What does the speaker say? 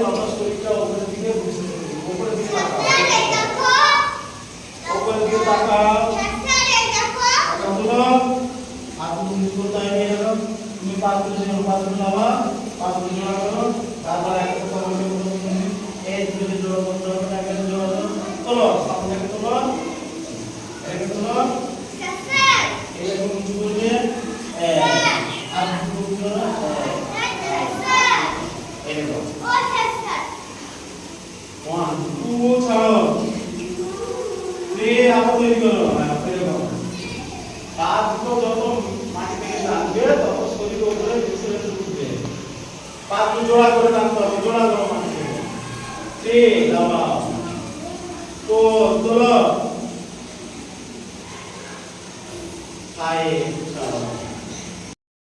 তখন শরীরটা উপরের দিকে ঘুরছে, উপরের দিকে তাকাও, উপরের দিকে তাকাও, তাকাও তোলো, হাত মুখ কোথায় নিয়ে যাও, তুমি পাঁচগুলো নামা, পাঁচগুলো জোড়া করো, তারপর একটা কথা বলতে বলতে তুমি এই দুটো জোড়া করতে হবে, একটা জোড়া তোলো, সামনে একটা তোলো, একটা তোলো, এইরকম উঁচু করবে, আর দুটো জোড়া, এইরকম 1 2 ছাড়ো, 3 আবার তৈরি করো, এরকম পা দুটো যত মাটি থেকে টানবে তত শরীর উপরে ঘুরে উঠবে, পা দুটো জোড়া করে টানতে হবে, জোড়া করো মাটি থেকে, 3 দাবাও, 4 তোলো, 5 ছাড়ো।